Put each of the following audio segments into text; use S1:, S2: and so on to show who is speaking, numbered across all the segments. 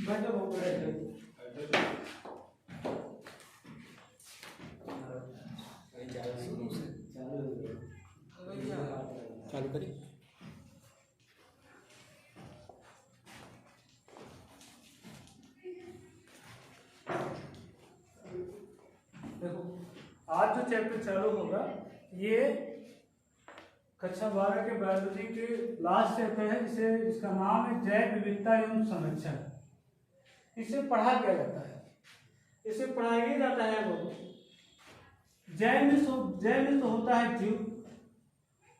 S1: चालू करिए।
S2: देखो आज जो चैप्टर चालू होगा ये कक्षा 12 के बायोलॉजी के लास्ट चैप्टर है, जिसका नाम है जैव विविधता एवं संरक्षण। इसे पढ़ा क्या जाता है? इसे पढ़ाया जाता है वो जैव में तो होता है जीव,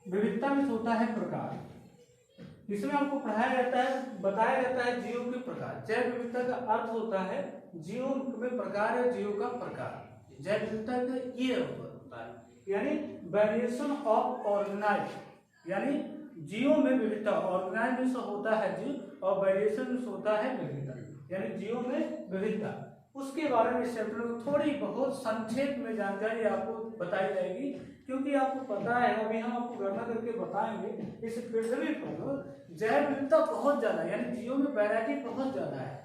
S2: विविधता में होता है प्रकार। इसमें आपको पढ़ाया जाता है, बताया जाता है जीवों के प्रकार। जैव विविधता का अर्थ होता है जीवों में प्रकार है, जीवों का प्रकार। जैव विविधता का ये होता है यानी वेरिएशन ऑफ ऑर्गेनाइज, यानी जीवों में विविधता। ऑर्गेनाइज में होता है जीव और वेरिएशन में होता है विविधता, यानी जीवों में विविधता। उसके बारे में इस चैप्टर में थोड़ी बहुत संक्षेप में जानकारी आपको बताई जाएगी, क्योंकि आपको पता है, अभी हम आपको गणना करके बताएंगे। इस पृथ्वी पर जैव विविधता बहुत ज्यादा है, यानी जीवों में वैरायटी बहुत ज्यादा है।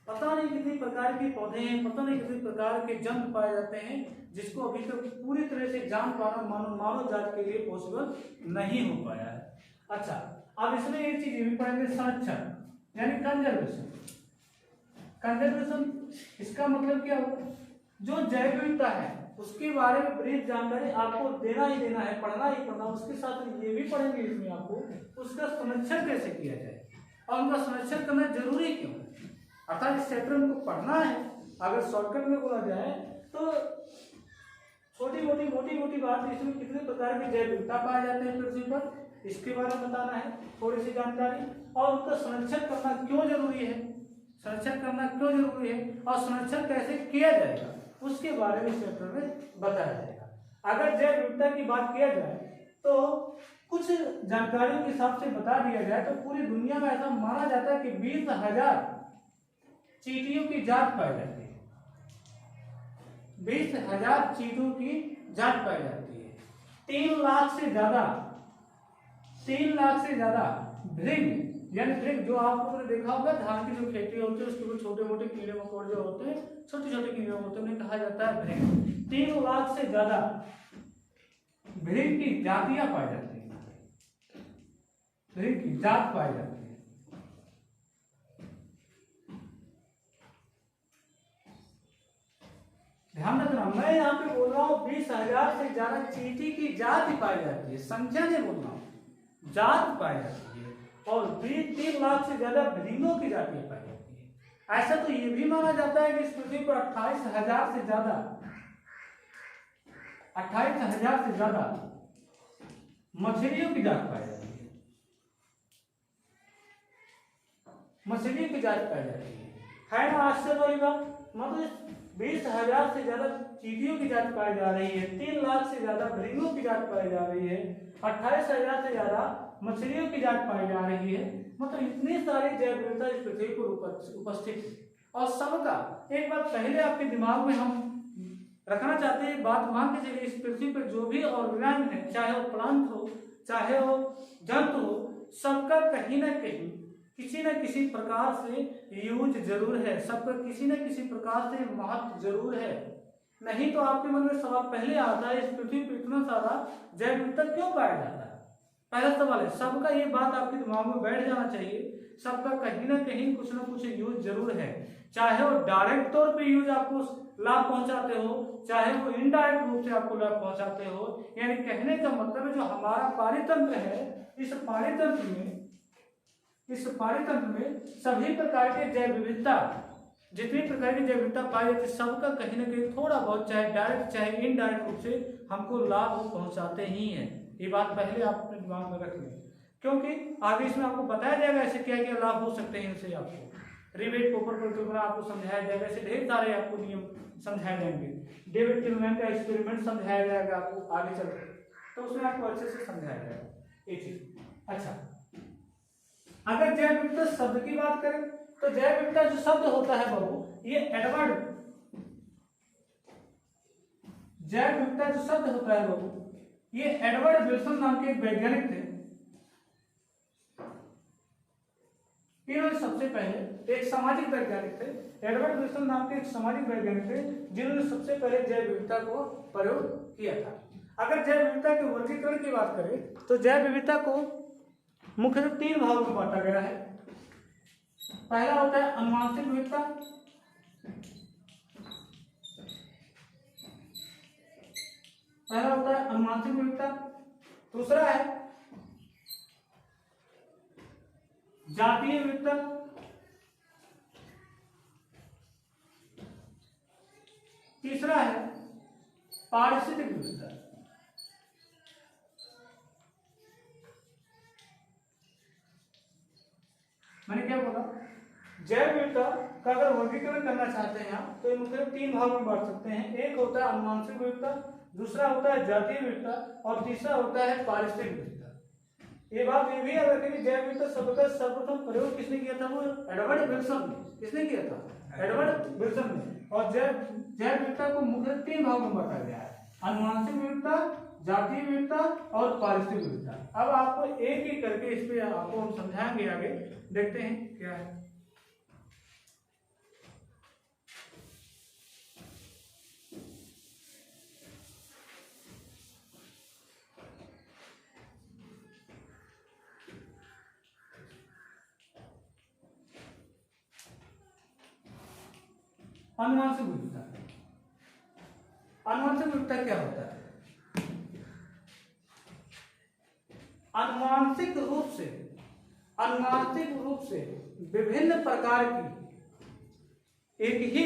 S2: पता नहीं कितनी प्रकार के पौधे हैं, पता नहीं कितनी प्रकार के जंतु पाए जाते हैं, जिसको अभी तक पूरी तरह से जान पाना मानव जाति के लिए पॉसिबल नहीं हो पाया है। अच्छा, अब इसमें एक चीज भी पढ़ेंगे, संरक्षण यानी कंजर्वेशन। कंजर्वेशन इसका मतलब क्या हुआ? जो जैव विविधता है उसके बारे में ब्रीफ जानकारी आपको देना ही देना है, पढ़ना ही पढ़ना। उसके साथ ये भी पढ़ेंगे इसमें आपको उसका संरक्षण कैसे किया जाए और उनका संरक्षण करना जरूरी क्यों है। अर्थात इस चैप्टर को पढ़ना है। अगर शॉर्टकट में बोला जाए तो छोटी मोटी बात, इसमें कितने प्रकार के जैव विविधता पाए जाते हैं पृथ्वी पर, इसके बारे में बताना है थोड़ी सी जानकारी। और उनका संरक्षण करना क्यों जरूरी है, संरक्षण करना क्यों जरूरी है और संरक्षण कैसे किया जाएगा, उसके बारे में इस चैप्टर में बताया जाएगा। अगर जैव विविधता की बात किया जाए तो कुछ जानकारियों के हिसाब से बता दिया जाए तो पूरी दुनिया में ऐसा माना जाता है कि 20,000 चींटियों की जात पाई जाती है। 20,000 चींटियों की जात पाई जाती है। 3 लाख से ज्यादा भृंग, यानी भृंग जो आप लोगों ने देखा होगा धान की जो खेती होती है उसके ऊपर छोटे मोटे कीड़े मकोड़े जो होते हैं, छोटे छोटे कीड़े होते हैं, उन्हें कहा जाता है भृंग। 3 लाख से ज्यादा भृंग की जातियां पाई जाती है, भृंग की जात पाई जाती है। ध्यान रखना, मैं यहाँ पे बोल रहा हूँ 20,000 से ज्यादा चींटी की जाति पाई जाती है, संख्या नहीं बोल रहा हूँ, जात पाई जाती है। और 3 लाख से ज्यादा भृंगों की जातियां पाई जाती है। ऐसा तो ये भी माना जाता है कि इस पृथ्वी पर 28,000 से ज्यादा मछलियों की जात पाई जाती है, मछलियों की जात पाई जाती है ना आश्चर्य वाली बात। मतलब 20,000 से ज्यादा चींटियों की जात पाई जा रही है, 3 लाख से ज्यादा भृंगों की जात पाई जा रही है, 28,000 से ज्यादा मछलियों की जात पाई जा रही है। मतलब इतनी सारी जैव विविधता इस पृथ्वी पर उपस्थित है। और सबका एक बात पहले आपके दिमाग में हम रखना चाहते हैं, बात मान के चलिए, इस पृथ्वी पर जो भी ऑर्गेनाइज्म है, चाहे वो प्लांट हो चाहे वो जंतु हो, सबका कहीं ना कहीं किसी न किसी प्रकार से यूज जरूर है, सबका किसी न किसी प्रकार से महत्व जरूर है। नहीं तो आपके मन में सवाल पहले आता है, इस पृथ्वी पर इतना सारा जैव विविधता क्यों पाया जाता है? पहला सवाल है, सबका ये बात आपके दिमाग में बैठ जाना चाहिए, सबका कहीं ना कहीं कुछ ना कुछ यूज जरूर है। चाहे वो डायरेक्ट तौर पे यूज आपको लाभ पहुंचाते हो, चाहे वो इनडायरेक्ट रूप से आपको लाभ पहुंचाते हो। यानी कहने का मतलब है जो हमारा पारितंत्र है, इस पारितंत्र में सभी प्रकार के जैव विविधता, जितनी प्रकार की जैव विविधता पाई जाती है, सबका कहीं ना कहीं थोड़ा बहुत चाहे डायरेक्ट चाहे इनडायरेक्ट रूप से हमको लाभ पहुंचाते ही हैं। ये बात पहले आप अपने दिमाग में रख लें, क्योंकि आगे इसमें आपको बताया जाएगा ऐसे क्या क्या लाभ हो सकते हैं इनसे। आपको रिवेट पोपर परिकल्पना आपको समझाया जाएगा, ऐसे ढेर सारे आपको नियम समझाए जाएंगे। डेविड टिलमैन का एक्सपेरिमेंट समझाया जाएगा आपको आगे चलकर, तो उसमें आपको अच्छे से समझाया जाएगा ये चीज। अच्छा, अगर जैव विविधता शब्द की बात करें तो जैव विविधता जो शब्द होता है बाबू, ये एडवर्ड, जैव विविधता जो शब्द होता है बाबू, ये एडवर्ड विल्सन नाम के एक वैज्ञानिक थे। इन्होंने सबसे पहले एक सामाजिक वैज्ञानिक थे, एडवर्ड विल्सन नाम के एक सामाजिक वैज्ञानिक थे, जिन्होंने सबसे पहले जैव विविधता को प्रयोग किया था। अगर जैव विविधता के वर्गीकरण की बात करें तो जैव विविधता को मुख्यतः 3 भागों में बांटा गया है। पहला होता है अनुवांशिक विविधता, दूसरा है जातीय विविधता, तीसरा है पारिस्थितिक विविधता। मैंने क्या बोला, जैव विविधता का अगर वर्गीकरण करना चाहते हैं आप तो मुख्य 3 भागों में बांट सकते हैं। एक होता है अनुवांशिक विविधता, दूसरा होता है जातीय विविधता और तीसरा होता है पारिस्थितिक विविधता। ये बात ये भी याद रखें कि जैव विविधता शब्द का सर्वप्रथम प्रयोग किसने किया था, वो एडवर्ड विल्सन ने। किसने किया था? एडवर्ड विल्सन ने। और जैव विविधता को मुख्य 3 भागों में बांटा गया है, अनुवांशिक विविधता, जातीय विविधता और पारिस्थितिक विविधता। अब आपको एक एक करके इस पे आपको हम समझाएंगे, आगे देखते हैं क्या है। अनुवांशिक विविधता, अनुवांशिक विविधता क्या होता है? अनुवांशिक रूप से विभिन्न प्रकार की एक ही